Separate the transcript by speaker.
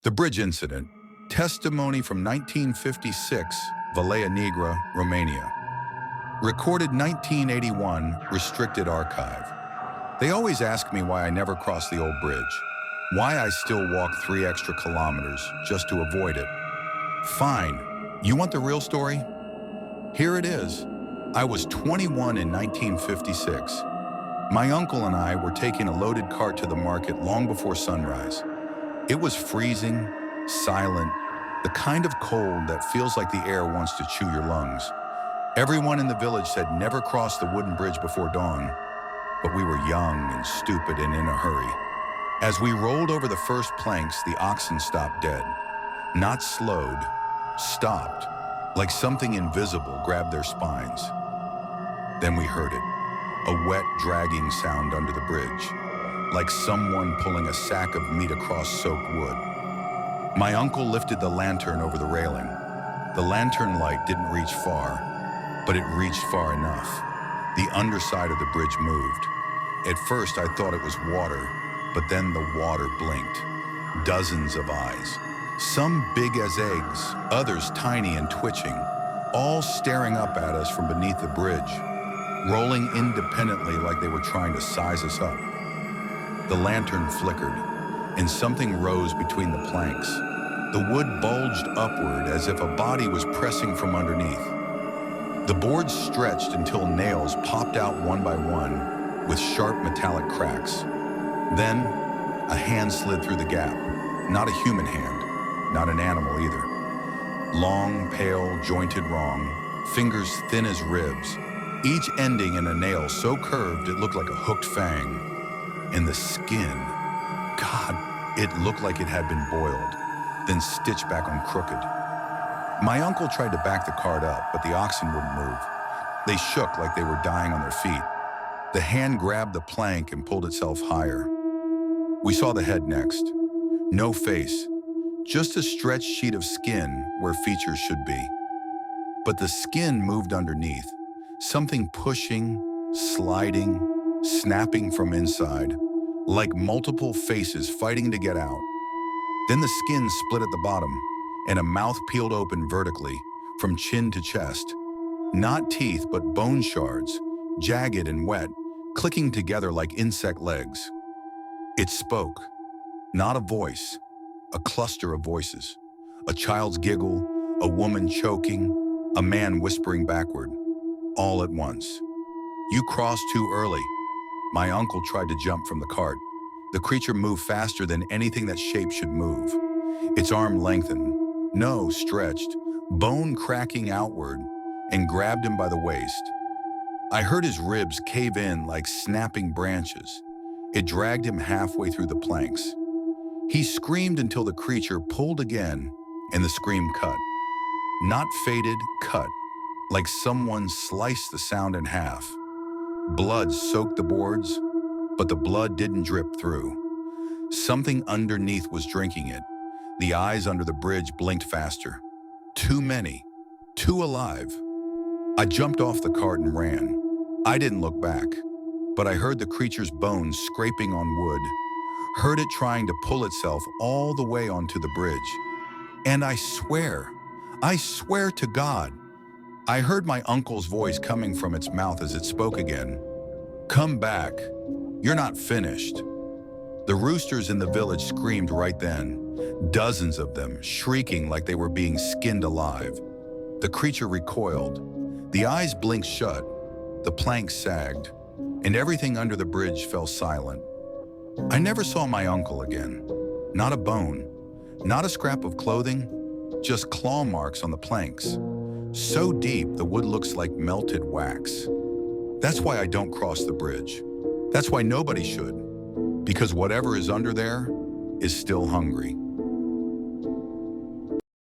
Speaker 1: The Bridge Incident, testimony from 1956, Valea Negra, Romania. Recorded 1981, restricted archive. They always ask me why I never crossed the old bridge, why I still walk 3 extra kilometers just to avoid it. Fine, you want the real story? Here it is. I was 21 in 1956. My uncle and I were taking a loaded cart to the market long before sunrise. It was freezing, silent, the kind of cold that feels like the air wants to chew your lungs. Everyone in the village said never cross the wooden bridge before dawn, but we were young and stupid and in a hurry. As we rolled over the first planks, the oxen stopped dead. Not slowed, stopped, like something invisible grabbed their spines. Then we heard it, a wet, dragging sound under the bridge, like someone pulling a sack of meat across soaked wood. My uncle lifted the lantern over the railing. The lantern light didn't reach far, but it reached far enough. The underside of the bridge moved. At first, I thought it was water, but then the water blinked. Dozens of eyes, some big as eggs, others tiny and twitching, all staring up at us from beneath the bridge, rolling independently like they were trying to size us up. The lantern flickered, and something rose between the planks. The wood bulged upward as if a body was pressing from underneath. The boards stretched until nails popped out one by one with sharp metallic cracks. Then, a hand slid through the gap. Not a human hand, not an animal either. Long, pale, jointed wrong, fingers thin as ribs, each ending in a nail so curved it looked like a hooked fang. And the skin, God, it looked like it had been boiled, then stitched back on crooked. My uncle tried to back the cart up, but the oxen wouldn't move. They shook like they were dying on their feet. The hand grabbed the plank and pulled itself higher. We saw the head next. No face, just a stretched sheet of skin where features should be. But the skin moved underneath, something pushing, sliding, snapping from inside, like multiple faces fighting to get out. Then the skin split at the bottom, and a mouth peeled open vertically, from chin to chest. Not teeth, but bone shards, jagged and wet, clicking together like insect legs. It spoke, not a voice, a cluster of voices. A child's giggle, a woman choking, a man whispering backward, all at once. "You crossed too early." My uncle tried to jump from the cart. The creature moved faster than anything that shape should move. Its arm lengthened, no, stretched, bone cracking outward, and grabbed him by the waist. I heard his ribs cave in like snapping branches. It dragged him halfway through the planks. He screamed until the creature pulled again, and the scream cut. Not faded, cut, like someone sliced the sound in half. Blood soaked the boards, but the blood didn't drip through. Something underneath was drinking it. The eyes under the bridge blinked faster. Too many, too alive. I jumped off the cart and ran. I didn't look back, but I heard the creature's bones scraping on wood, heard it trying to pull itself all the way onto the bridge. And I swear to God, I heard my uncle's voice coming from its mouth as it spoke again. "Come back. You're not finished." The roosters in the village screamed right then, dozens of them shrieking like they were being skinned alive. The creature recoiled. The eyes blinked shut, the planks sagged, and everything under the bridge fell silent. I never saw my uncle again. Not a bone, not a scrap of clothing, just claw marks on the planks. So deep, the wood looks like melted wax. That's why I don't cross the bridge. That's why nobody should. Because whatever is under there is still hungry.